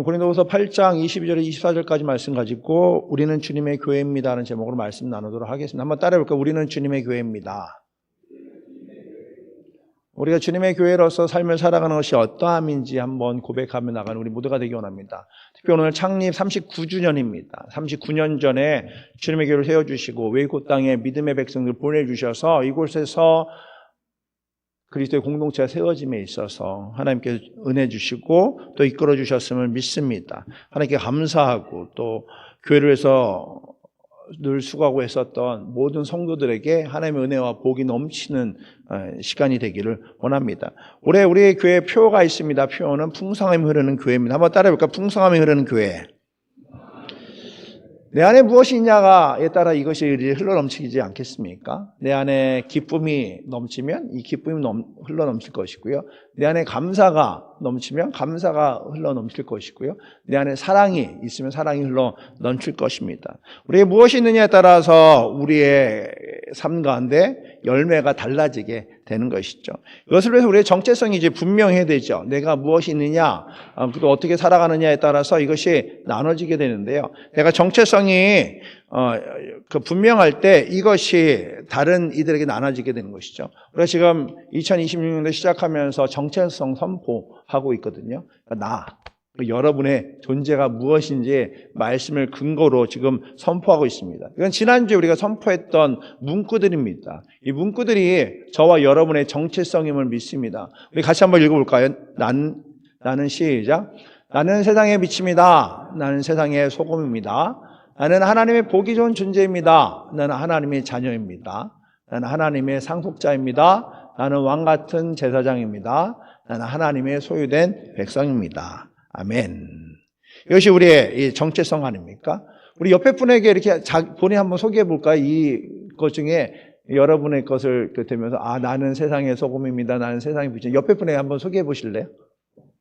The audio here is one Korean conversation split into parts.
고린도후서 8장 22절에 24절까지 말씀 가지고 우리는 주님의 교회입니다 하는 제목으로 말씀 나누도록 하겠습니다. 한번 따라해볼까요? 우리는 주님의 교회입니다. 우리가 주님의 교회로서 삶을 살아가는 것이 어떠함인지 한번 고백하며 나가는 우리 모두가 되기 원합니다. 특히 오늘 창립 39주년입니다. 39년 전에 주님의 교회를 세워주시고 외국 땅에 믿음의 백성들 보내주셔서 이곳에서 그리스도의 공동체가 세워짐에 있어서 하나님께서 은혜 주시고 또 이끌어 주셨음을 믿습니다. 하나님께 감사하고 또 교회를 위해서 늘 수고하고 했었던 모든 성도들에게 하나님의 은혜와 복이 넘치는 시간이 되기를 원합니다. 올해 우리의 교회에 표가 있습니다. 표는 풍성함이 흐르는 교회입니다. 한번 따라해볼까요? 풍성함이 흐르는 교회. 내 안에 무엇이 있냐가에 따라 이것이 흘러넘치지 않겠습니까? 내 안에 기쁨이 넘치면 이 기쁨이 흘러넘칠 것이고요. 내 안에 감사가 넘치면 감사가 흘러넘칠 것이고요. 내 안에 사랑이 있으면 사랑이 흘러넘칠 것입니다. 우리에게 무엇이 있느냐에 따라서 우리의 삶 가운데 열매가 달라지게 되는 것이죠. 이것을 위해서 우리의 정체성이 이제 분명해야 되죠. 내가 무엇이 있느냐, 또 어떻게 살아가느냐에 따라서 이것이 나눠지게 되는데요. 내가 정체성이 분명할 때 이것이 다른 이들에게 나눠지게 되는 것이죠. 우리가 지금 2026년도 시작하면서 정체성 선포하고 있거든요. 여러분의 존재가 무엇인지 말씀을 근거로 지금 선포하고 있습니다. 이건 지난주에 우리가 선포했던 문구들입니다. 이 문구들이 저와 여러분의 정체성임을 믿습니다. 우리 같이 한번 읽어볼까요? 나는 시작. 나는 세상의 빛입니다. 나는 세상의 소금입니다. 나는 하나님의 보기 좋은 존재입니다. 나는 하나님의 자녀입니다. 나는 하나님의 상속자입니다. 나는 왕같은 제사장입니다. 나는 하나님의 소유된 백성입니다. 아멘. 이것이 우리의 이 정체성 아닙니까? 우리 옆에 분에게 이렇게 본인 한번 소개해 볼까요? 이것 중에 여러분의 것을 되면서 나는 세상의 소금입니다. 나는 세상의 빛입니다. 옆에 분에게 한번 소개해 보실래요?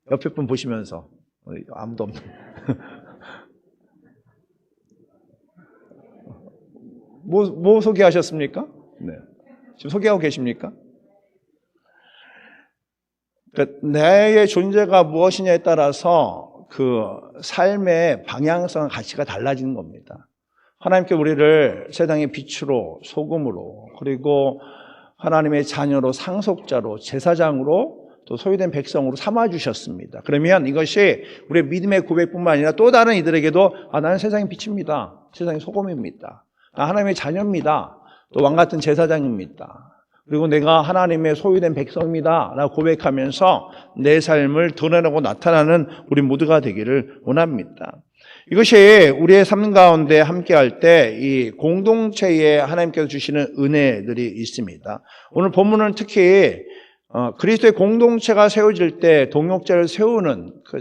옆에 분 보시면서. 아무도 없는. 뭐 소개하셨습니까? 네. 지금 소개하고 계십니까? 그러니까 나의 존재가 무엇이냐에 따라서 그 삶의 방향성, 가치가 달라지는 겁니다. 하나님께 우리를 세상의 빛으로, 소금으로, 그리고 하나님의 자녀로, 상속자로, 제사장으로, 또 소유된 백성으로 삼아주셨습니다. 그러면 이것이 우리의 믿음의 고백뿐만 아니라 또 다른 이들에게도 나는 세상의 빛입니다. 세상의 소금입니다. 나 하나님의 자녀입니다. 또 왕같은 제사장입니다. 그리고 내가 하나님의 소유된 백성입니다 라고 고백하면서 내 삶을 드러내고 나타나는 우리 모두가 되기를 원합니다. 이것이 우리의 삶 가운데 함께할 때 이 공동체에 하나님께서 주시는 은혜들이 있습니다. 오늘 본문은 특히 그리스도의 공동체가 세워질 때 동역자를 세우는 그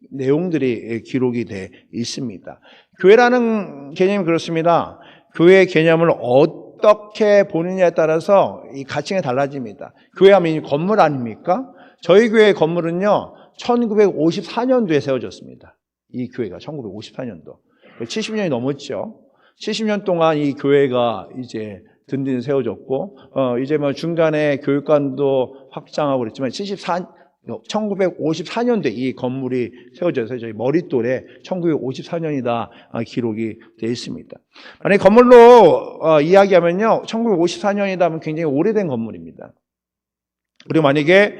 내용들이 기록이 돼 있습니다. 교회라는 개념이 그렇습니다. 교회의 개념을 어떻게 보느냐에 따라서 이 가치가 달라집니다. 교회하면 건물 아닙니까? 저희 교회의 건물은요, 1954년도에 세워졌습니다. 이 교회가 1954년도. 70년이 넘었죠. 70년 동안 이 교회가 이제 든든히 세워졌고, 이제 뭐 중간에 교육관도 확장하고 그랬지만 1954년도에 이 건물이 세워져서 저희 머릿돌에 1954년이다 기록이 되어 있습니다. 만약에 건물로 이야기하면요, 1954년이다 하면 굉장히 오래된 건물입니다. 그리고 만약에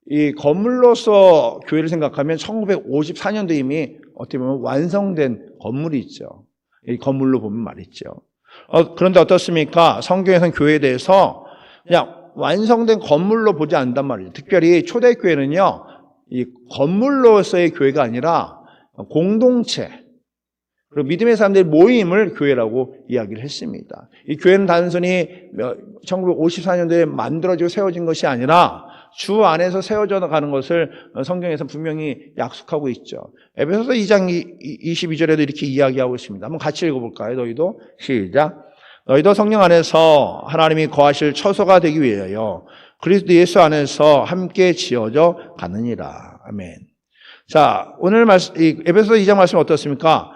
이 건물로서 교회를 생각하면 1954년도 이미 어떻게 보면 완성된 건물이 있죠. 이 건물로 보면 말이죠. 그런데 어떻습니까? 성경에서는 교회에 대해서 그냥 완성된 건물로 보지 않는단 말이에요. 특별히 초대교회는요, 이 건물로서의 교회가 아니라 공동체, 그리고 믿음의 사람들의 모임을 교회라고 이야기를 했습니다. 이 교회는 단순히 1954년도에 만들어지고 세워진 것이 아니라 주 안에서 세워져 가는 것을 성경에서 분명히 약속하고 있죠. 에베소서 2장 22절에도 이렇게 이야기하고 있습니다. 한번 같이 읽어볼까요? 너희도 시작. 너희도 성령 안에서 하나님이 거하실 처소가 되기 위하여 그리스도 예수 안에서 함께 지어져 가느니라. 아멘. 자, 오늘 에베소서 2장 말씀 어떻습니까?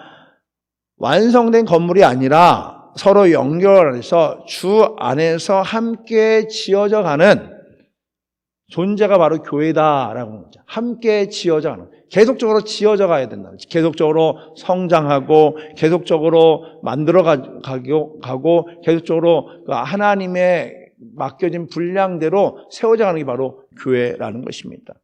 완성된 건물이 아니라 서로 연결해서 주 안에서 함께 지어져 가는 존재가 바로 교회다라고 합니다. 함께 지어져 가는. 계속적으로 지어져 가야 된다. 계속적으로 성장하고 계속적으로 만들어 가고 계속적으로 하나님의 맡겨진 분량대로 세워져 가는 게 바로 교회라는 것입니다.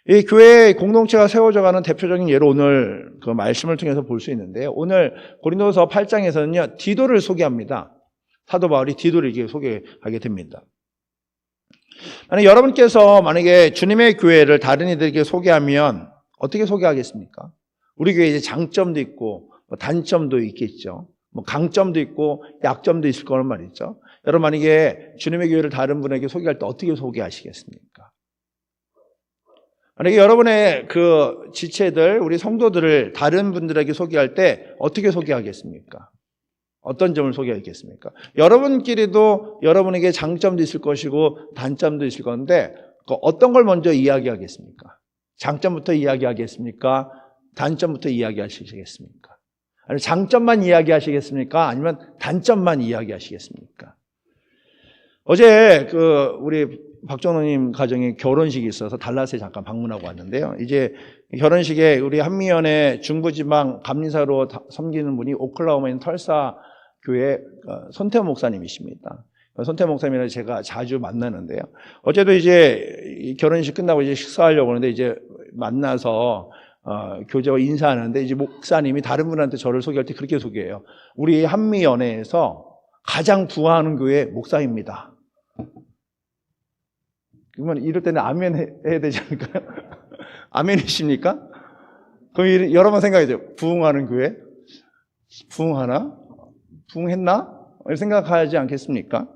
이 교회의 공동체가 세워져 가는 대표적인 예로 오늘 그 말씀을 통해서 볼 수 있는데요. 오늘 고린도서 8장에서는요, 디도를 소개합니다. 사도 바울이 디도를 이렇게 소개하게 됩니다. 여러분께서 만약에 주님의 교회를 다른 이들에게 소개하면 어떻게 소개하겠습니까? 우리 교회에 이제 장점도 있고 단점도 있겠죠. 강점도 있고 약점도 있을 거란 말이죠. 여러분 만약에 주님의 교회를 다른 분에게 소개할 때 어떻게 소개하시겠습니까? 만약에 여러분의 그 지체들, 우리 성도들을 다른 분들에게 소개할 때 어떻게 소개하겠습니까? 어떤 점을 소개하겠습니까? 여러분끼리도 여러분에게 장점도 있을 것이고 단점도 있을 건데 어떤 걸 먼저 이야기하겠습니까? 장점부터 이야기하겠습니까? 단점부터 이야기하시겠습니까? 아니면 장점만 이야기하시겠습니까? 아니면 단점만 이야기하시겠습니까? 어제 우리 박정호님 가정에 결혼식이 있어서 달라스에 잠깐 방문하고 왔는데요. 이제 결혼식에 우리 한미연의 중부지방 감리사로 섬기는 분이 오클라호마에 있는 털사 교회 손태호 목사님이십니다. 손태호 목사님이랑 제가 자주 만나는데요. 어제도 이제 결혼식 끝나고 이제 식사하려고 하는데 이제 만나서 교제와 인사하는데 이제 목사님이 다른 분한테 저를 소개할 때 그렇게 소개해요. 우리 한미연회에서 가장 부하는 교회 목사입니다. 그러면 이럴 때는 아멘 해야 되지 않을까요? 아멘이십니까? 그럼 여러 번 생각해요. 부흥하는 교회? 부흥하나? 부흥했나? 생각하지 않겠습니까?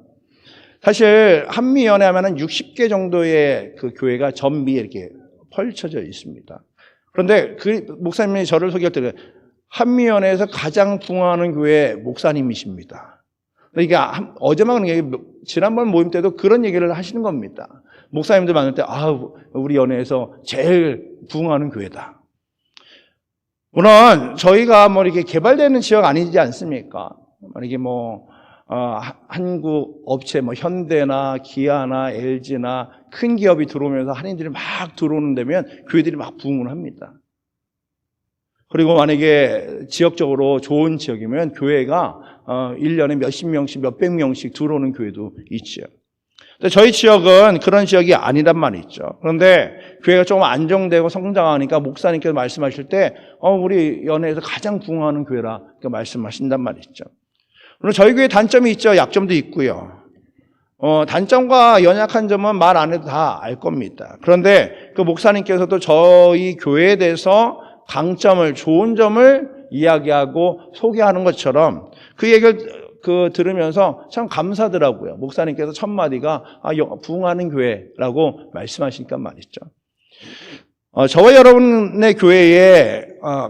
사실 한미연회 하면은 60개 정도의 그 교회가 전미에 이렇게 펼쳐져 있습니다. 그런데 그 목사님이 저를 소개할 때 한미연회에서 가장 부흥하는 교회 목사님이십니다. 이게 어제만 그런 얘기, 지난번 모임 때도 그런 얘기를 하시는 겁니다. 목사님들 만날 때, 우리 연회에서 제일 부흥하는 교회다. 물론, 저희가 이렇게 개발되는 지역 아니지 않습니까? 만약에 한국 업체, 현대나 기아나 LG나 큰 기업이 들어오면서 한인들이 막 들어오는 데면 교회들이 막 부흥을 합니다. 그리고 만약에 지역적으로 좋은 지역이면 교회가 1년에 몇십 명씩, 몇백 명씩 들어오는 교회도 있죠. 근데 저희 지역은 그런 지역이 아니란 말이죠. 그런데 교회가 조금 안정되고 성장하니까 목사님께서 말씀하실 때 우리 연회에서 가장 부흥하는 교회라 말씀하신단 말이죠. 물론 저희 교회 단점이 있죠. 약점도 있고요. 단점과 연약한 점은 말 안 해도 다 알 겁니다. 그런데 그 목사님께서도 저희 교회에 대해서 강점을, 좋은 점을 이야기하고 소개하는 것처럼 그 얘기를 들으면서 참 감사하더라고요. 목사님께서 첫 마디가 부흥하는 교회라고 말씀하시니까 말이죠. 저와 여러분의 교회에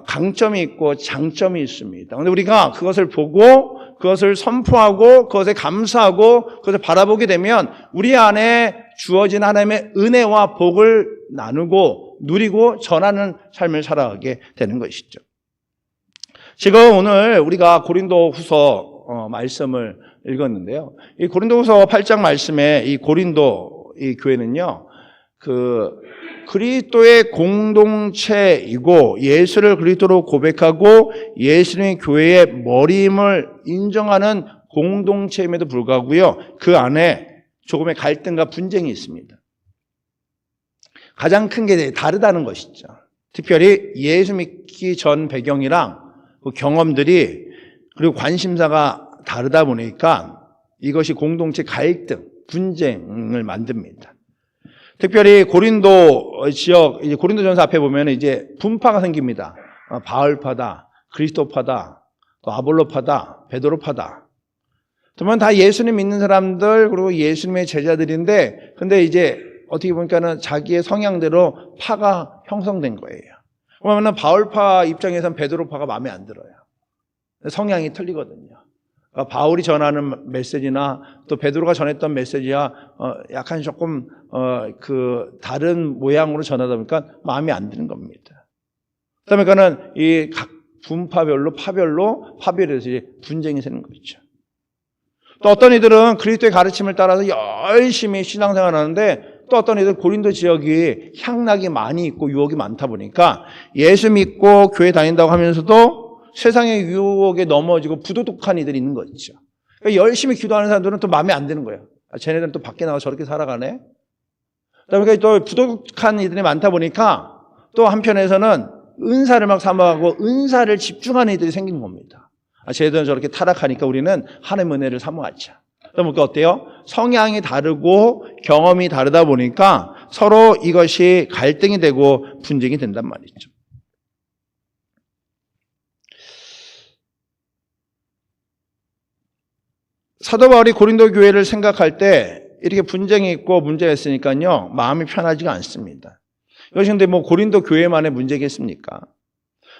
강점이 있고 장점이 있습니다. 그런데 우리가 그것을 보고 그것을 선포하고 그것에 감사하고 그것을 바라보게 되면 우리 안에 주어진 하나님의 은혜와 복을 나누고 누리고 전하는 삶을 살아가게 되는 것이죠. 지금 오늘 우리가 고린도후서 말씀을 읽었는데요. 이 고린도후서 8장 말씀에 이 고린도 이 교회는요, 그리스도의 공동체이고 예수를 그리스도로 고백하고 예수님의 교회의 머리임을 인정하는 공동체임에도 불구하고요, 그 안에 조금의 갈등과 분쟁이 있습니다. 가장 큰 게 다르다는 것이죠. 특별히 예수 믿기 전 배경이랑 그 경험들이 그리고 관심사가 다르다 보니까 이것이 공동체 갈등, 분쟁을 만듭니다. 특별히 고린도 지역, 이제 고린도전서 앞에 보면 이제 분파가 생깁니다. 바울파다, 그리스도파다, 또 아볼로파다, 베드로파다. 그러면 다 예수님 믿는 사람들 그리고 예수님의 제자들인데, 근데 이제 어떻게 보니까는 자기의 성향대로 파가 형성된 거예요. 그러면 바울파 입장에서는 베드로파가 마음에 안 들어요. 성향이 틀리거든요. 그러니까 바울이 전하는 메시지나 또 베드로가 전했던 메시지와 약간 조금 다른 모양으로 전하다 보니까 마음에 안 드는 겁니다. 그다음에 그는 이 각 분파별로 파별해서 이제 분쟁이 생기는 거죠. 또 어떤 이들은 그리스도의 가르침을 따라서 열심히 신앙생활을 하는데 또 어떤 애들 고린도 지역이 향락이 많이 있고 유혹이 많다 보니까 예수 믿고 교회 다닌다고 하면서도 세상의 유혹에 넘어지고 부도덕한 이들이 있는 거죠. 그러니까 열심히 기도하는 사람들은 또 마음에 안 드는 거예요. 쟤네들은 또 밖에 나가 저렇게 살아가네. 그러니까 또 부도덕한 이들이 많다 보니까 또 한편에서는 은사를 막 사모하고 은사를 집중하는 이들이 생기는 겁니다. 쟤네들은 저렇게 타락하니까 우리는 하나님의 은혜를 사모하자. 그러니까 어때요? 성향이 다르고 경험이 다르다 보니까 서로 이것이 갈등이 되고 분쟁이 된단 말이죠. 사도 바울이 고린도 교회를 생각할 때 이렇게 분쟁이 있고 문제가 있으니까요, 마음이 편하지가 않습니다. 이것이 근데 뭐 고린도 교회만의 문제겠습니까?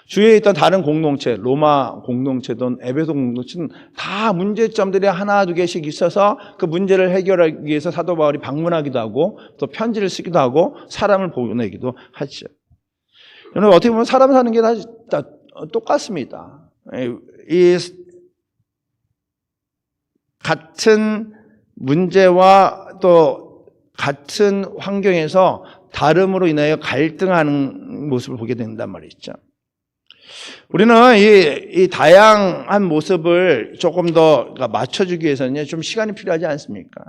주위에 있던 다른 공동체, 로마 공동체든 에베소 공동체든 다 문제점들이 하나 두 개씩 있어서 그 문제를 해결하기 위해서 사도 바울이 방문하기도 하고 또 편지를 쓰기도 하고 사람을 보내기도 하죠. 여러분 어떻게 보면 사람 사는 게 다 똑같습니다. 이 같은 문제와 또 같은 환경에서 다름으로 인하여 갈등하는 모습을 보게 된단 말이죠. 우리는 이 다양한 모습을 조금 더 맞춰주기 위해서는 좀 시간이 필요하지 않습니까?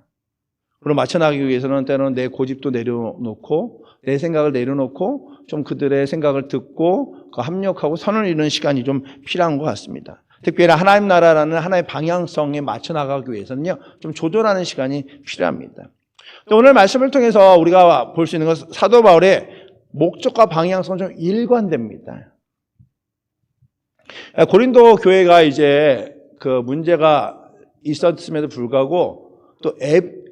그리고 맞춰나가기 위해서는 때로는 내 고집도 내려놓고 내 생각을 내려놓고 좀 그들의 생각을 듣고 합력하고 선을 이루는 시간이 좀 필요한 것 같습니다. 특별히 하나님 나라라는 하나의 방향성에 맞춰 나가기 위해서는요, 좀 조절하는 시간이 필요합니다. 오늘 말씀을 통해서 우리가 볼 수 있는 것은 사도 바울의 목적과 방향성은 좀 일관됩니다. 고린도 교회가 이제 그 문제가 있었음에도 불구하고 또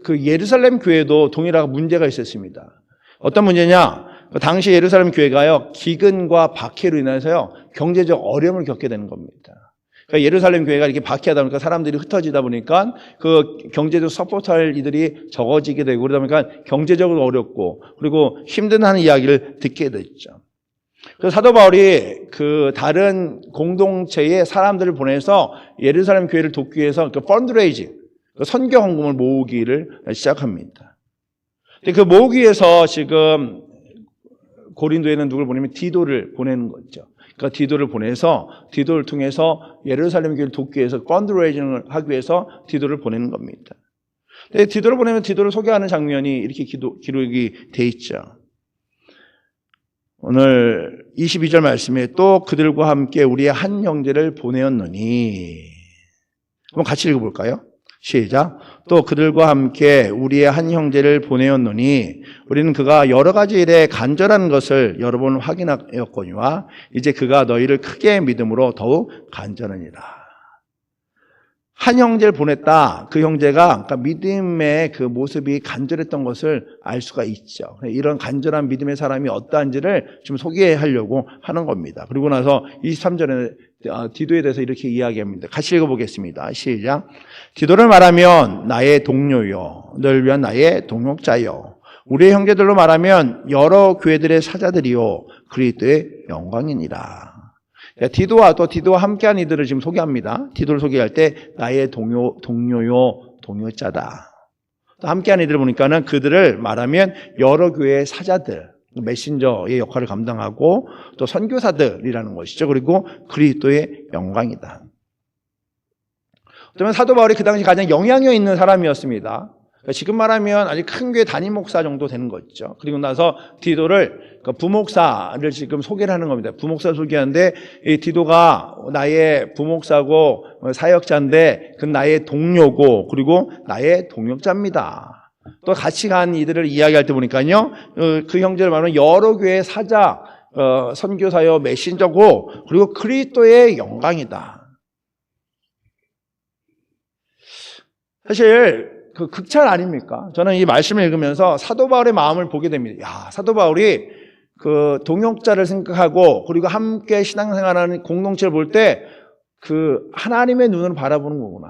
그 예루살렘 교회도 동일하게 문제가 있었습니다. 어떤 문제냐? 당시 예루살렘 교회가요, 기근과 박해로 인해서요, 경제적 어려움을 겪게 되는 겁니다. 그러니까 예루살렘 교회가 이렇게 박해하다 보니까 사람들이 흩어지다 보니까 그 경제적 서포트할 이들이 적어지게 되고 그러다 보니까 경제적으로 어렵고 그리고 힘든 이야기를 듣게 됐죠. 그래서 사도 바울이 그 다른 공동체의 사람들을 보내서 예루살렘 교회를 돕기 위해서 그 펀드레이징, 그 선교 헌금을 모으기를 시작합니다. 그 모으기 위해서 지금 고린도에는 누굴 보내면 디도를 보내는 거죠. 그러니까 디도를 보내서 디도를 통해서 예루살렘 교회를 돕기 위해서 펀드레이징을 하기 위해서 디도를 보내는 겁니다. 디도를 보내면 디도를 소개하는 장면이 이렇게 기록이 돼 있죠. 오늘 22절 말씀에 또 그들과 함께 우리의 한 형제를 보내었노니, 한번 같이 읽어볼까요? 시작. 또 그들과 함께 우리의 한 형제를 보내었노니 우리는 그가 여러 가지 일에 간절한 것을 여러 번 확인하였거니와 이제 그가 너희를 크게 믿음으로 더욱 간절하니라. 한 형제를 보냈다. 그 형제가 그러니까 믿음의 그 모습이 간절했던 것을 알 수가 있죠. 이런 간절한 믿음의 사람이 어떠한지를 좀 소개하려고 하는 겁니다. 그리고 나서 23절에 디도에 대해서 이렇게 이야기합니다. 같이 읽어보겠습니다. 시작. 디도를 말하면 나의 동료요, 너를 위한 나의 동역자요, 우리의 형제들로 말하면 여러 교회들의 사자들이요, 그리스도의 영광이니라. 디도와 디도와 함께한 이들을 지금 소개합니다. 디도를 소개할 때 나의 동료요, 동역자다. 또 함께한 이들을 보니까는 그들을 말하면 여러 교회의 사자들, 메신저의 역할을 감당하고 또 선교사들이라는 것이죠. 그리고 그리스도의 영광이다. 그러면 사도 바울이 그 당시 가장 영향력 있는 사람이었습니다. 지금 말하면 아직 큰 교회 담임 목사 정도 되는 거죠. 그리고 나서 디도를 부목사를 지금 소개를 하는 겁니다. 부목사를 소개하는데 이 디도가 나의 부목사고 사역자인데 그 나의 동료고 그리고 나의 동역자입니다. 또 같이 간 이들을 이야기할 때 보니까요, 그 형제를 말하면 여러 교회의 사자, 선교사요, 메신저고 그리고 그리스도의 영광이다. 사실 그 극찬 아닙니까? 저는 이 말씀을 읽으면서 사도 바울의 마음을 보게 됩니다. 야, 사도 바울이 그 동역자를 생각하고 그리고 함께 신앙생활하는 공동체를 볼 때 그 하나님의 눈을 바라보는 거구나.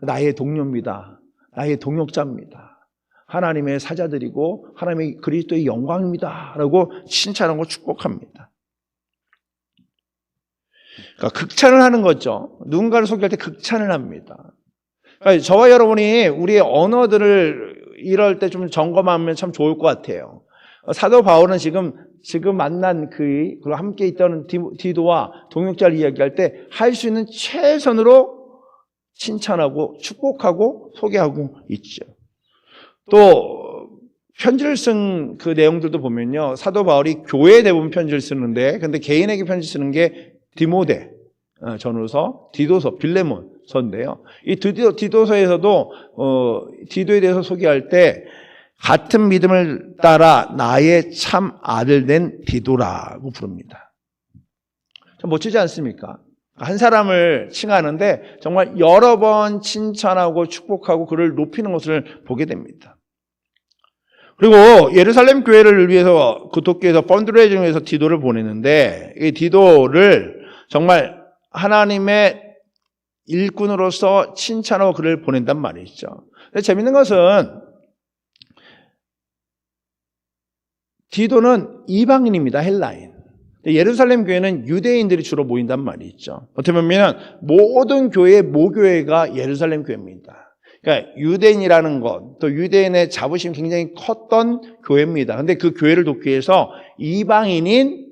나의 동료입니다. 나의 동역자입니다. 하나님의 사자들이고 하나님의 그리스도의 영광입니다. 라고 칭찬하고 축복합니다. 그러니까 극찬을 하는 거죠. 누군가를 소개할 때 극찬을 합니다. 그러니까 저와 여러분이 우리의 언어들을 이럴 때 좀 점검하면 참 좋을 것 같아요. 사도 바울은 지금 만난 그리고 함께 있던 디도와 동역자를 이야기할 때 할 수 있는 최선으로 칭찬하고 축복하고 소개하고 있죠. 또 편지를 쓴 그 내용들도 보면요, 사도 바울이 교회에 대부분 편지를 쓰는데, 근데 개인에게 편지 쓰는 게 디모데 전후서, 디도서, 빌레몬서인데요. 이 디도서에서도 디도에 대해서 소개할 때 같은 믿음을 따라 나의 참 아들 된 디도라고 부릅니다. 참 멋지지 않습니까? 한 사람을 칭하는데 정말 여러 번 칭찬하고 축복하고 그를 높이는 것을 보게 됩니다. 그리고 예루살렘 교회를 위해서 구토교에서 펀드레이징에서 디도를 보내는데, 이 디도를 정말 하나님의 일꾼으로서 칭찬하고 그를 보낸단 말이죠. 근데 재밌는 것은 디도는 이방인입니다. 헬라인. 예루살렘 교회는 유대인들이 주로 모인단 말이죠. 어떻게 보면 모든 교회의 모교회가 예루살렘 교회입니다. 그러니까 유대인이라는 것, 또 유대인의 자부심이 굉장히 컸던 교회입니다. 그런데 그 교회를 돕기 위해서 이방인인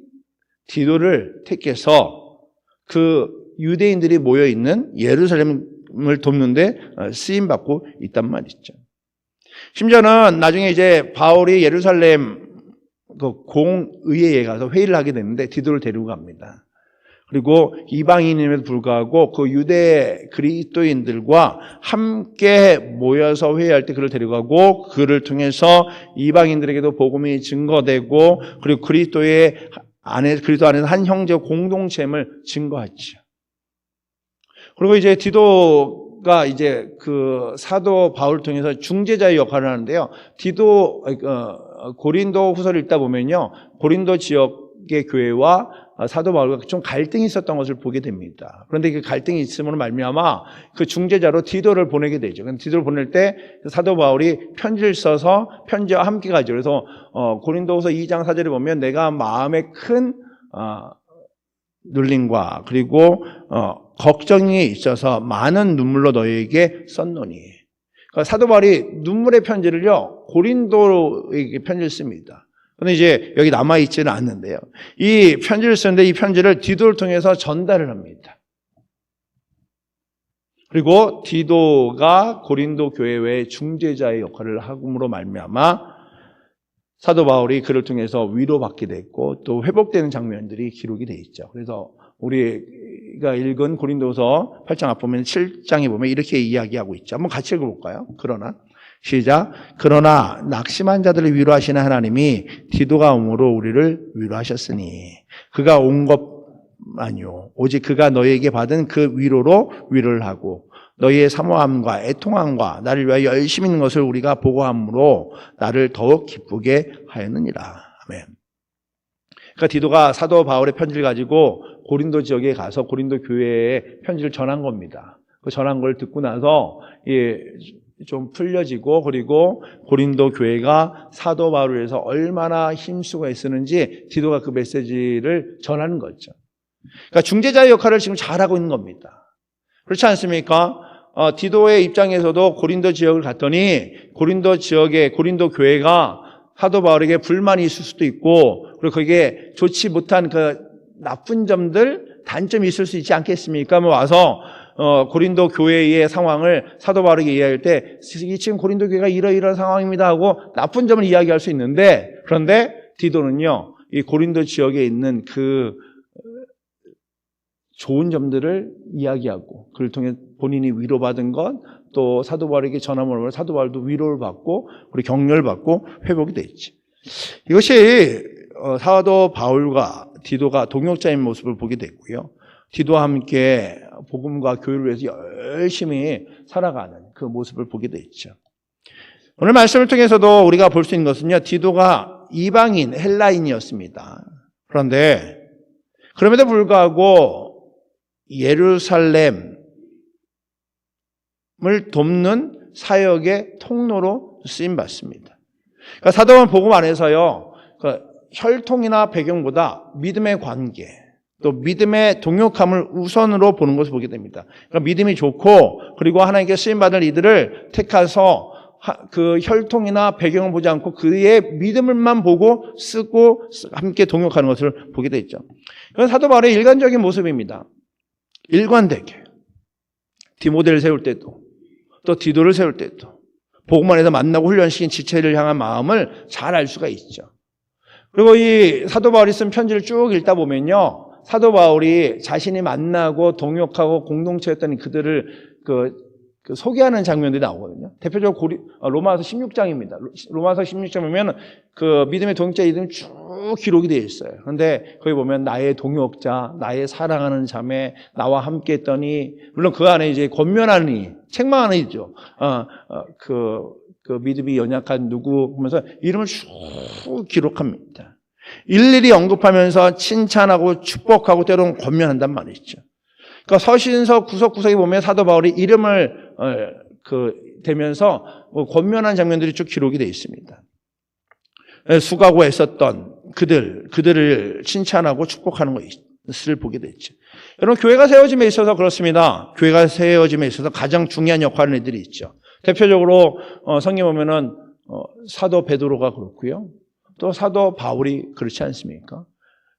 디도를 택해서 그 유대인들이 모여있는 예루살렘을 돕는데 쓰임받고 있단 말이죠. 심지어는 나중에 이제 바울이 예루살렘 그 공의회에 가서 회의를 하게 되는데 디도를 데리고 갑니다. 그리고 이방인임에도 불구하고 그 유대 그리스도인들과 함께 모여서 회의할 때 그를 데려가고, 그를 통해서 이방인들에게도 복음이 증거되고, 그리고 그리스도 안에서 한 형제 공동체임을 증거하죠. 그리고 이제 디도가 이제 그 사도 바울을 통해서 중재자의 역할을 하는데요. 고린도 후서를 읽다 보면요, 고린도 지역의 교회와 사도 바울과 좀 갈등이 있었던 것을 보게 됩니다. 그런데 그 갈등이 있음으로 말미암아 그 중재자로 디도를 보내게 되죠. 디도를 보낼 때 사도 바울이 편지를 써서 편지와 함께 가죠. 그래서 고린도후서 2장 4절에 보면 내가 마음에 큰 눌림과 그리고 걱정이 있어서 많은 눈물로 너희에게 썼노니. 그러니까 사도 바울이 눈물의 편지를요, 고린도에게 편지를 씁니다. 그런데 이제 여기 남아있지는 않는데요, 이 편지를 쓰는데 이 편지를 디도를 통해서 전달을 합니다. 그리고 디도가 고린도 교회의 중재자의 역할을 함으로 말미암아 사도 바울이 그를 통해서 위로받게 됐고 또 회복되는 장면들이 기록이 되어 있죠. 그래서 우리가 읽은 고린도서 8장 앞 보면 7장에 보면 이렇게 이야기하고 있죠. 한번 같이 읽어볼까요? 시작. 그러나 낙심한 자들을 위로하시는 하나님이 디도가 om으로 우리를 위로하셨으니 그가 온 것 아니요 오직 그가 너희에게 받은 그 위로로 위로를 하고 너희의 사모함과 애통함과 나를 위하여 열심히 있는 것을 우리가 보고함으로 나를 더욱 기쁘게 하였느니라. 아멘. 그러니까 디도가 사도 바울의 편지를 가지고 고린도 지역에 가서 고린도 교회에 편지를 전한 겁니다. 그 전한 걸 듣고 나서 좀 풀려지고, 그리고 고린도 교회가 사도 바울을 위해서 얼마나 힘쓰고 애쓰는지 디도가 그 메시지를 전하는 거죠. 그러니까 중재자의 역할을 지금 잘하고 있는 겁니다. 그렇지 않습니까? 디도의 입장에서도 고린도 지역을 갔더니 고린도 지역의 고린도 교회가 사도 바울에게 불만이 있을 수도 있고, 그리고 거기에 좋지 못한 그 나쁜 점들, 단점이 있을 수 있지 않겠습니까? 와서 고린도 교회의 상황을 사도 바울에게 이야기할 때 지금 고린도 교회가 이러이러한 상황입니다 하고 나쁜 점을 이야기할 수 있는데, 그런데 디도는요, 이 고린도 지역에 있는 그 좋은 점들을 이야기하고 그를 통해 본인이 위로받은 것, 또 사도 바울에게 전함으로 사도 바울도 위로를 받고 그리고 격려를 받고 회복이 되었지. 이것이 사도 바울과 디도가 동역자인 모습을 보게 됐고요. 디도와 함께 복음과 교회를 위해서 열심히 살아가는 그 모습을 보게 되었죠. 오늘 말씀을 통해서도 우리가 볼 수 있는 것은요, 디도가 이방인, 헬라인이었습니다. 그런데 그럼에도 불구하고 예루살렘을 돕는 사역의 통로로 쓰임받습니다. 그러니까 사도만 복음 안에서요, 혈통이나 배경보다 믿음의 관계, 또 믿음의 동역함을 우선으로 보는 것을 보게 됩니다. 그러니까 믿음이 좋고, 그리고 하나님께 쓰임받을 이들을 택해서 그 혈통이나 배경을 보지 않고 그의 믿음을만 보고 쓰고 함께 동역하는 것을 보게 되죠. 이건 사도 바울의 일관적인 모습입니다. 일관되게 디모데를 세울 때도 또 디도를 세울 때도 복음 안에서 만나고 훈련시킨 지체를 향한 마음을 잘 알 수가 있죠. 그리고 이 사도 바울이 쓴 편지를 쭉 읽다 보면요, 사도 바울이 자신이 만나고 동역하고 공동체였던 그들을 소개하는 장면들이 나오거든요. 대표적으로 로마서 16장입니다. 로마서 16장 보면 그 믿음의 동역자 이름이 쭉 기록이 되어 있어요. 그런데 거기 보면 나의 동역자, 나의 사랑하는 자매, 나와 함께 했더니, 물론 그 안에 이제 권면하니, 책망하는 이죠. 그 믿음이 연약한 누구 하면서 이름을 쭉 기록합니다. 일일이 언급하면서 칭찬하고 축복하고 때로는 권면한단 말이죠. 그러니까 서신서 구석구석에 보면 사도 바울이 이름을 대면서 권면한 장면들이 쭉 기록이 되어 있습니다. 수고하고 애썼던 그들을 칭찬하고 축복하는 것을 보게 됐죠. 여러분, 교회가 세워짐에 있어서 그렇습니다. 교회가 세워짐에 있어서 가장 중요한 역할을 하는 이들이 있죠. 대표적으로 성경 보면은 사도 베드로가 그렇고요. 또 사도 바울이 그렇지 않습니까?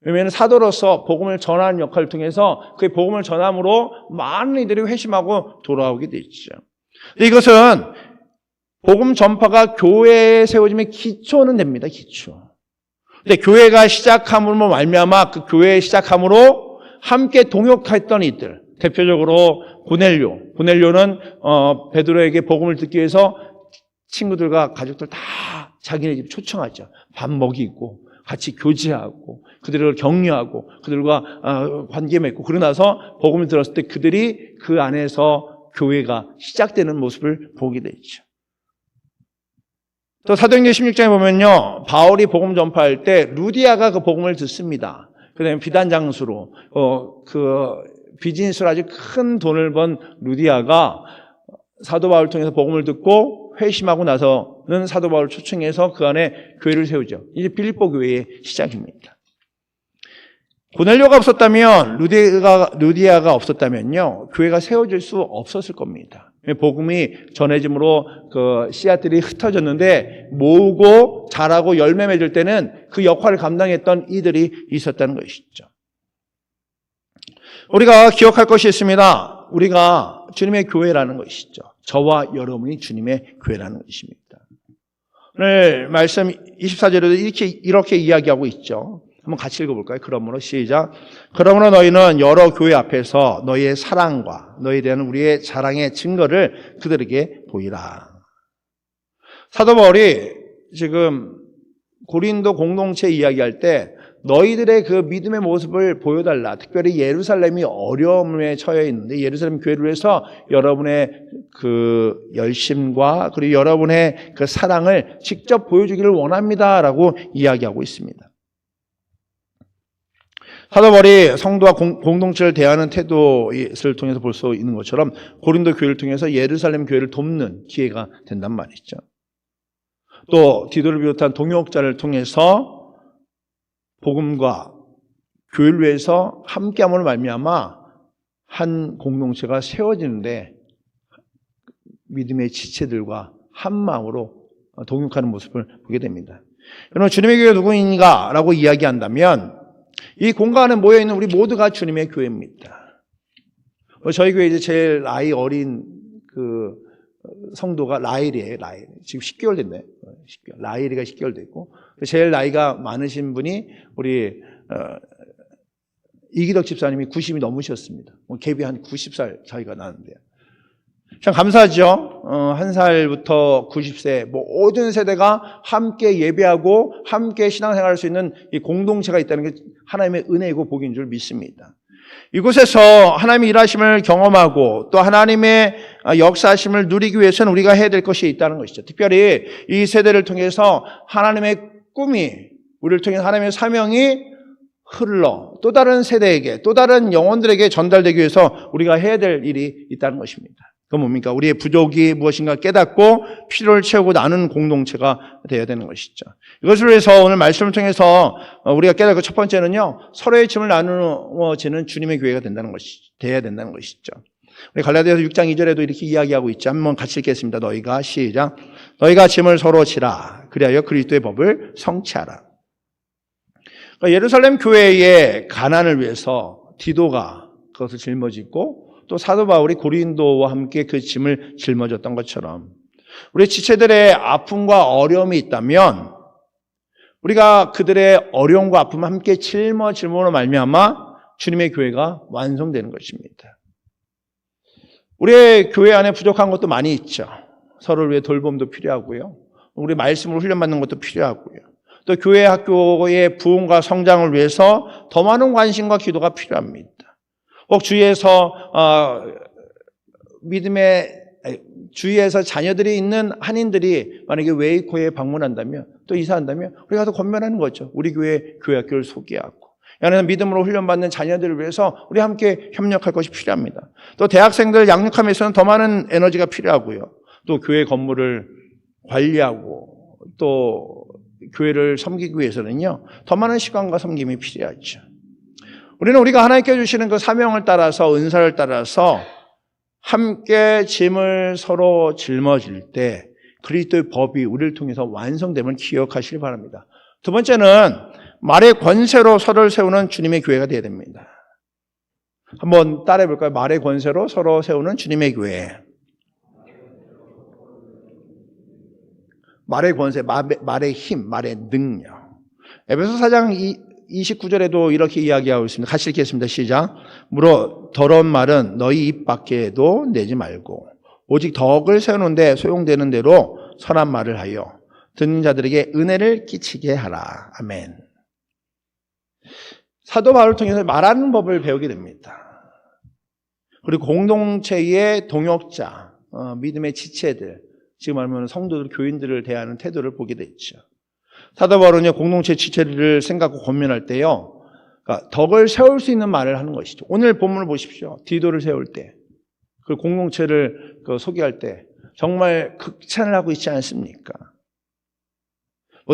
왜냐하면 사도로서 복음을 전하는 역할을 통해서 그 복음을 전함으로 많은 이들이 회심하고 돌아오게 되죠. 이것은 복음 전파가 교회에 세워짐의 기초는 됩니다. 기초. 근데 교회가 시작함으로 말미암아 그 교회의 시작함으로 함께 동역했던 이들, 대표적으로 고넬료는 베드로에게 복음을 듣기 위해서 친구들과 가족들 다 자기네 집 초청하죠. 밥 먹이고 같이 교제하고 그들을 격려하고 그들과 관계 맺고 그러고 나서 복음을 들었을 때 그들이 그 안에서 교회가 시작되는 모습을 보게 되죠. 또 사도행전 16장에 보면요, 바울이 복음 전파할 때 루디아가 그 복음을 듣습니다. 그다음에 비단 장수로 비즈니스로 아주 큰 돈을 번 루디아가 사도 바울을 통해서 복음을 듣고 회심하고 나서는 사도 바울을 초청해서 그 안에 교회를 세우죠. 이제 빌립보 교회의 시작입니다. 고넬료가 없었다면, 루디아가 없었다면요, 교회가 세워질 수 없었을 겁니다. 복음이 전해짐으로 그 씨앗들이 흩어졌는데 모으고 자라고 열매 맺을 때는 그 역할을 감당했던 이들이 있었다는 것이죠. 우리가 기억할 것이 있습니다. 우리가 주님의 교회라는 것이죠. 저와 여러분이 주님의 교회라는 것입니다. 오늘 말씀 24절에도 이렇게 이야기하고 있죠. 한번 같이 읽어볼까요? 그러므로 시작. 그러므로 너희는 여러 교회 앞에서 너희의 사랑과 너희에 대한 우리의 자랑의 증거를 그들에게 보이라. 사도 바울이 지금 고린도 공동체 이야기할 때 너희들의 그 믿음의 모습을 보여달라. 특별히 예루살렘이 어려움에 처해 있는데 예루살렘 교회를 위해서 여러분의 그 열심과 그리고 여러분의 그 사랑을 직접 보여주기를 원합니다라고 이야기하고 있습니다. 사도 바울이 성도와 공동체를 대하는 태도를 통해서 볼 수 있는 것처럼 고린도 교회를 통해서 예루살렘 교회를 돕는 기회가 된단 말이죠. 또 디도를 비롯한 동역자를 통해서 복음과 교회를 위해서 함께함으로 말미암아 한 공동체가 세워지는데 믿음의 지체들과 한 마음으로 동역하는 모습을 보게 됩니다. 여러분, 주님의 교회가 누구인가라고 이야기한다면 이 공간에 모여있는 우리 모두가 주님의 교회입니다. 저희 교회 이제 제일 나이 어린 그 성도가 라일이에요. 라일. 지금 10개월 됐네. 라일이가 10개월 됐고 제일 나이가 많으신 분이 우리 이기덕 집사님이 90이 넘으셨습니다. 갭이 한 90살 차이가 나는데요. 참 감사하죠. 1살부터 90세 모든 세대가 함께 예배하고 함께 신앙생활할 수 있는 이 공동체가 있다는 게 하나님의 은혜이고 복인 줄 믿습니다. 이곳에서 하나님의 일하심을 경험하고 또 하나님의 역사하심을 누리기 위해서는 우리가 해야 될 것이 있다는 것이죠. 특별히 이 세대를 통해서 하나님의 꿈이 우리를 통해 하나님의 사명이 흘러 또 다른 세대에게 또 다른 영혼들에게 전달되기 위해서 우리가 해야 될 일이 있다는 것입니다. 그건 뭡니까? 우리의 부족이 무엇인가 깨닫고 필요를 채우고 나누는 공동체가 되어야 되는 것이죠. 이것을 위해서 오늘 말씀을 통해서 우리가 깨닫고 첫 번째는요, 서로의 짐을 나누어지는 주님의 교회가 돼야 된다는 것이죠. 우리 갈라디아서 6장 2절에도 이렇게 이야기하고 있죠. 한번 같이 읽겠습니다. 너희가 시작. 너희가 짐을 서로 지라. 그리하여 그리스도의 법을 성취하라. 그러니까 예루살렘 교회의 가난을 위해서 디도가 그것을 짊어지고 또 사도 바울이 고린도와 함께 그 짐을 짊어졌던 것처럼 우리 지체들의 아픔과 어려움이 있다면 우리가 그들의 어려움과 아픔을 함께 짊어짐으로 말미암아 주님의 교회가 완성되는 것입니다. 우리의 교회 안에 부족한 것도 많이 있죠. 서로를 위해 돌봄도 필요하고요. 우리 말씀을 훈련받는 것도 필요하고요. 또 교회 학교의 부흥과 성장을 위해서 더 많은 관심과 기도가 필요합니다. 꼭 주위에서 자녀들이 있는 한인들이 만약에 웨이코에 방문한다면 또 이사한다면 우리가 가서 권면하는 거죠. 우리 교회 학교를 소개하고 이 안에서 믿음으로 훈련받는 자녀들을 위해서 우리 함께 협력할 것이 필요합니다. 또 대학생들 양육함에 있어서는 더 많은 에너지가 필요하고요. 또 교회 건물을 관리하고 또 교회를 섬기기 위해서는요 더 많은 시간과 섬김이 필요하죠. 우리는 우리가 하나님께 주시는 그 사명을 따라서 은사를 따라서 함께 짐을 서로 짊어질 때 그리스도의 법이 우리를 통해서 완성됨을 기억하시기 바랍니다. 두 번째는 말의 권세로 서로를 세우는 주님의 교회가 되어야 됩니다. 한번 따라해 볼까요? 말의 권세로 서로 세우는 주님의 교회. 말의 권세, 말의 힘, 말의 능력. 에베소 4장 29절에도 이렇게 이야기하고 있습니다. 같이 읽겠습니다. 시작. 무릇 더러운 말은 너희 입 밖에도 내지 말고 오직 덕을 세우는데 소용되는 대로 선한 말을 하여 듣는 자들에게 은혜를 끼치게 하라. 아멘. 사도 바울을 통해서 말하는 법을 배우게 됩니다. 그리고 공동체의 동역자, 믿음의 지체들, 지금 말하면 성도들, 교인들을 대하는 태도를 보게 됐죠. 사도 바울은 공동체 지체를 생각하고 권면할 때요, 그러니까 덕을 세울 수 있는 말을 하는 것이죠. 오늘 본문을 보십시오. 디도를 세울 때, 그 공동체를 소개할 때 정말 극찬을 하고 있지 않습니까?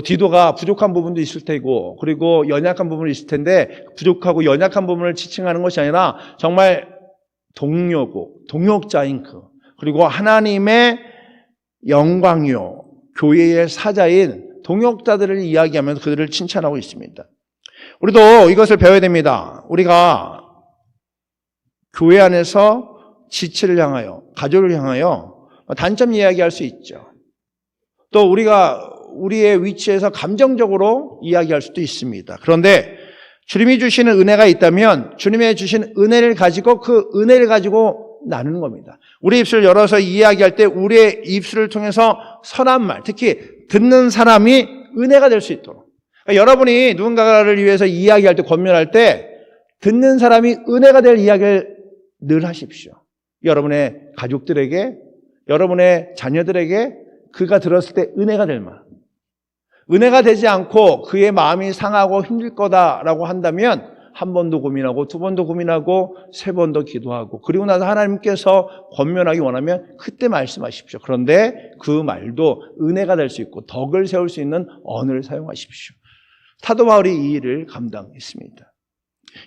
디도가 부족한 부분도 있을 테고, 그리고 연약한 부분이 있을 텐데, 부족하고 연약한 부분을 지칭하는 것이 아니라 정말 동료고, 동역자인 그리고 하나님의 영광이요, 교회의 사자인 동역자들을 이야기하면서 그들을 칭찬하고 있습니다. 우리도 이것을 배워야 됩니다. 우리가 교회 안에서 지체를 향하여, 가족을 향하여 단점 이야기할 수 있죠. 또 우리가 우리의 위치에서 감정적으로 이야기할 수도 있습니다. 그런데 주님이 주시는 은혜가 있다면 주님의 주신 은혜를 가지고 그 은혜를 가지고 나누는 겁니다. 우리 입술을 열어서 이야기할 때 우리의 입술을 통해서 선한 말, 특히 듣는 사람이 은혜가 될 수 있도록. 그러니까 여러분이 누군가를 위해서 이야기할 때, 권면할 때 듣는 사람이 은혜가 될 이야기를 늘 하십시오. 여러분의 가족들에게, 여러분의 자녀들에게 그가 들었을 때 은혜가 될 말. 은혜가 되지 않고 그의 마음이 상하고 힘들 거다라고 한다면 한 번도 고민하고 두 번도 고민하고 세 번도 기도하고 그리고 나서 하나님께서 권면하기 원하면 그때 말씀하십시오. 그런데 그 말도 은혜가 될 수 있고 덕을 세울 수 있는 언어를 사용하십시오. 사도 바울이 이 일을 감당했습니다.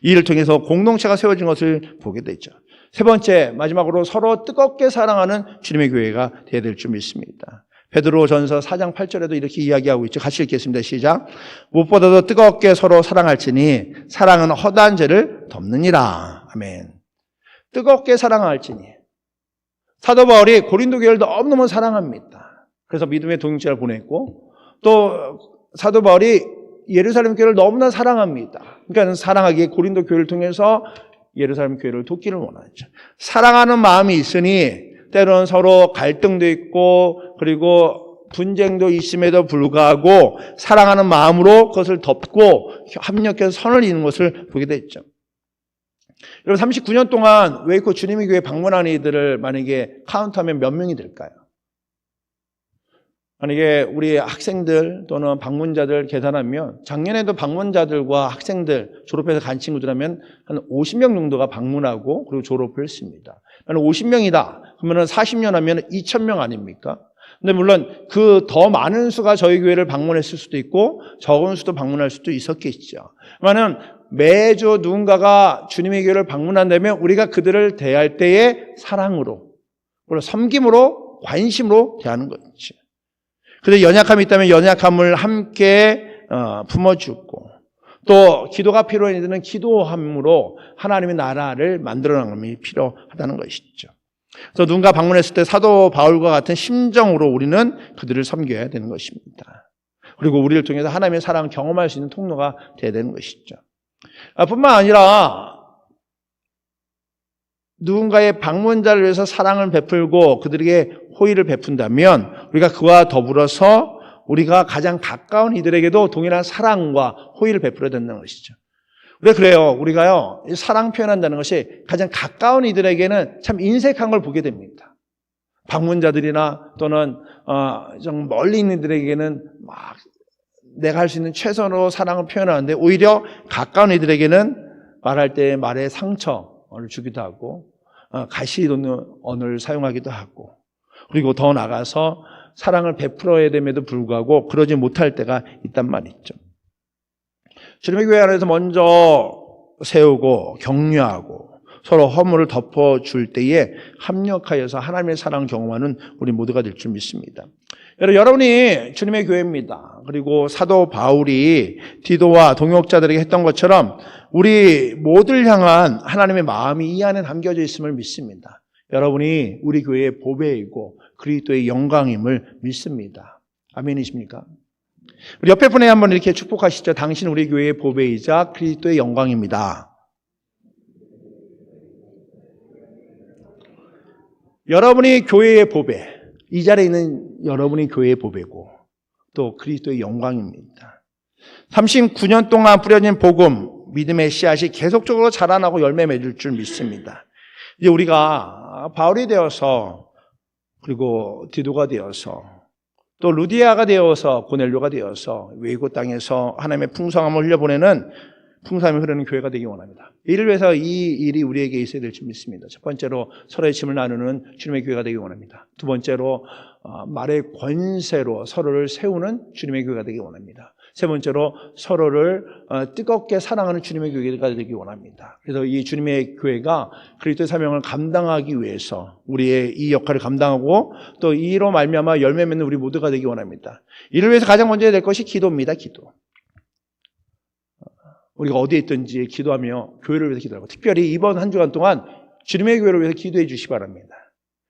이 일을 통해서 공동체가 세워진 것을 보게 되죠. 세 번째, 마지막으로 서로 뜨겁게 사랑하는 주님의 교회가 되어야 될 줄 믿습니다. 베드로전서 4장 8절에도 이렇게 이야기하고 있죠. 같이 읽겠습니다. 시작. 무엇보다도 뜨겁게 서로 사랑할지니 사랑은 허다한 죄를 덮느니라. 아멘. 뜨겁게 사랑할지니. 사도 바울이 고린도 교회를 너무너무 사랑합니다. 그래서 믿음의 동역자를 보냈고 또 사도 바울이 예루살렘 교회를 너무나 사랑합니다. 그러니까 사랑하기에 고린도 교회를 통해서 예루살렘 교회를 돕기를 원하죠. 사랑하는 마음이 있으니 때로는 서로 갈등도 있고 그리고 분쟁도 있음에도 불구하고 사랑하는 마음으로 그것을 덮고 합력해서 선을 이루는 것을 보게 됐죠. 여러분 39년 동안 웨이코 주님의 교회 방문한 이들을 만약에 카운트하면 몇 명이 될까요? 만약에 우리 학생들 또는 방문자들 계산하면 작년에도 방문자들과 학생들 졸업해서 간 친구들하면 한 50명 정도가 방문하고 그리고 졸업을 했습니다. 50명이다. 그러면 40년 하면 2,000명 아닙니까? 근데 물론 그 더 많은 수가 저희 교회를 방문했을 수도 있고 적은 수도 방문할 수도 있었겠죠. 그러면 매주 누군가가 주님의 교회를 방문한다면 우리가 그들을 대할 때에 사랑으로, 그리고 섬김으로, 관심으로 대하는 거죠. 그래서 연약함이 있다면 연약함을 함께 품어주고 또 기도가 필요한 이들은 기도함으로 하나님의 나라를 만들어 나감이 필요하다는 것이죠. 그래서 누군가 방문했을 때 사도 바울과 같은 심정으로 우리는 그들을 섬겨야 되는 것입니다. 그리고 우리를 통해서 하나님의 사랑을 경험할 수 있는 통로가 되어야 되는 것이죠. 뿐만 아니라 누군가의 방문자를 위해서 사랑을 베풀고 그들에게 호의를 베푼다면 우리가 그와 더불어서 우리가 가장 가까운 이들에게도 동일한 사랑과 호의를 베풀어야 된다는 것이죠. 그래요. 우리가요, 사랑 표현한다는 것이 가장 가까운 이들에게는 참 인색한 걸 보게 됩니다. 방문자들이나 또는 좀 멀리 있는 이들에게는 막 내가 할 수 있는 최선으로 사랑을 표현하는데 오히려 가까운 이들에게는 말할 때 말에 상처를 주기도 하고 가시 돋는 언어를 사용하기도 하고 그리고 더 나아가서 사랑을 베풀어야 됨에도 불구하고 그러지 못할 때가 있단 말이죠. 주님의 교회 안에서 먼저 세우고 격려하고 서로 허물을 덮어줄 때에 합력하여서 하나님의 사랑을 경험하는 우리 모두가 될 줄 믿습니다. 여러분이 주님의 교회입니다. 그리고 사도 바울이 디도와 동역자들에게 했던 것처럼 우리 모두를 향한 하나님의 마음이 이 안에 담겨져 있음을 믿습니다. 여러분이 우리 교회의 보배이고 그리스도의 영광임을 믿습니다. 아멘이십니까? 우리 옆에 분에 한번 이렇게 축복하시죠. 당신 우리 교회의 보배이자 그리스도의 영광입니다. 여러분이 교회의 보배, 이 자리에 있는 여러분이 교회의 보배고 또 그리스도의 영광입니다. 39년 동안 뿌려진 복음, 믿음의 씨앗이 계속적으로 자라나고 열매 맺을 줄 믿습니다. 이제 우리가 바울이 되어서 그리고 디도가 되어서 또 루디아가 되어서 고넬료가 되어서 외국 땅에서 하나님의 풍성함을 흘려보내는 풍성함이 흐르는 교회가 되기 원합니다. 이를 위해서 이 일이 우리에게 있어야 될 줄 믿습니다. 첫 번째로 서로의 짐을 나누는 주님의 교회가 되기 원합니다. 두 번째로 말의 권세로 서로를 세우는 주님의 교회가 되기 원합니다. 세 번째로 서로를 뜨겁게 사랑하는 주님의 교회가 되기 원합니다. 그래서 이 주님의 교회가 그리스도의 사명을 감당하기 위해서 우리의 이 역할을 감당하고 또 이로 말미암아 열매 맺는 우리 모두가 되기 원합니다. 이를 위해서 가장 먼저 해야 될 것이 기도입니다. 기도. 우리가 어디에 있든지 기도하며 교회를 위해서 기도하고 특별히 이번 한 주간 동안 주님의 교회를 위해서 기도해 주시기 바랍니다.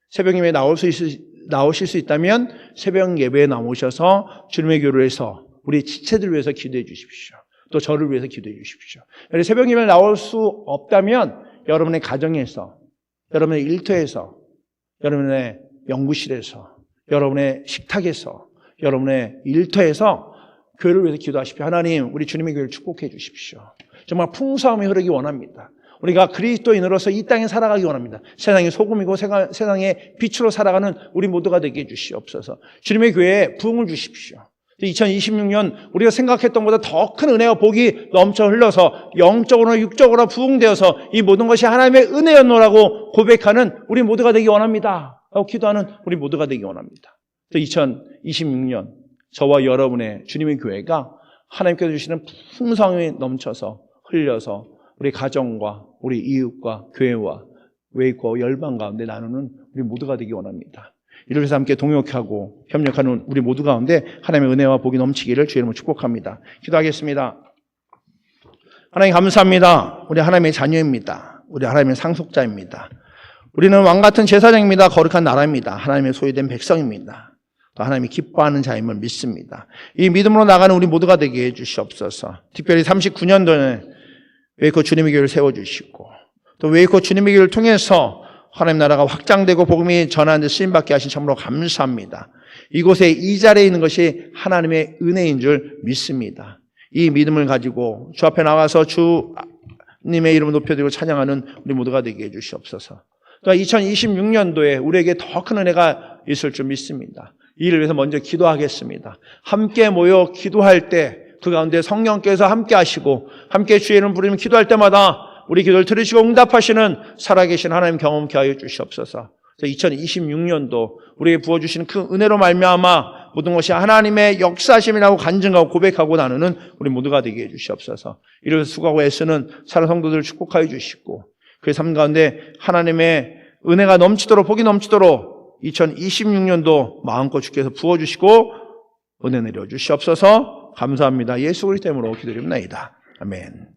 새벽 예배에 나오실 수 있다면 새벽 예배에 나오셔서 주님의 교회를 위해서 우리 지체들을 위해서 기도해 주십시오. 또 저를 위해서 기도해 주십시오. 새벽 예배에 나올 수 없다면 여러분의 가정에서, 여러분의 일터에서, 여러분의 연구실에서, 여러분의 식탁에서, 여러분의 일터에서 교회를 위해서 기도하십시오. 하나님, 우리 주님의 교회를 축복해 주십시오. 정말 풍성함이 흐르기 원합니다. 우리가 그리스도인으로서 이 땅에 살아가기 원합니다. 세상의 소금이고 세상의 빛으로 살아가는 우리 모두가 되게 해주시옵소서. 주님의 교회에 부흥을 주십시오. 2026년 우리가 생각했던 것보다 더 큰 은혜와 복이 넘쳐 흘러서 영적으로 육적으로 부흥되어서 이 모든 것이 하나님의 은혜였노라고 고백하는 우리 모두가 되기 원합니다. 라고 기도하는 우리 모두가 되기 원합니다. 2026년 저와 여러분의 주님의 교회가 하나님께서 주시는 풍성함이 넘쳐서 흘려서 우리 가정과 우리 이웃과 교회와 외국과 열방 가운데 나누는 우리 모두가 되기 원합니다. 이를 위해서 함께 동역하고 협력하는 우리 모두 가운데 하나님의 은혜와 복이 넘치기를 주의 이름으로 축복합니다. 기도하겠습니다. 하나님 감사합니다. 우리 하나님의 자녀입니다. 우리 하나님의 상속자입니다. 우리는 왕같은 제사장입니다. 거룩한 나라입니다. 하나님의 소유된 백성입니다. 또 하나님이 기뻐하는 자임을 믿습니다. 이 믿음으로 나가는 우리 모두가 되게 해주시옵소서. 특별히 39년도에 웨이코 주님의 교회를 세워주시고 또 웨이코 주님의 교회를 통해서 하나님 나라가 확장되고 복음이 전하는 데 쓰임받게 하신 참으로 감사합니다. 이곳에 이 자리에 있는 것이 하나님의 은혜인 줄 믿습니다. 이 믿음을 가지고 주 앞에 나와서 주님의 이름을 높여드리고 찬양하는 우리 모두가 되게 해주시옵소서. 또 2026년도에 우리에게 더 큰 은혜가 있을 줄 믿습니다. 이를 위해서 먼저 기도하겠습니다. 함께 모여 기도할 때 그 가운데 성령께서 함께 하시고 함께 주의 이름 부르며 기도할 때마다 우리 기도를 들으시고 응답하시는 살아계신 하나님 경험케 하여 주시옵소서. 2026년도 우리에게 부어주시는 그 은혜로 말미암아 모든 것이 하나님의 역사심이라고 간증하고 고백하고 나누는 우리 모두가 되게 해주시옵소서. 이래서 수고하고 애쓰는 사랑 성도들을 축복하여 주시고 그의 삶 가운데 하나님의 은혜가 넘치도록 복이 넘치도록 2026년도 마음껏 주께서 부어주시고 은혜 내려 주시옵소서. 감사합니다. 예수 그리스도 이름으로 기도드립니다. 아멘.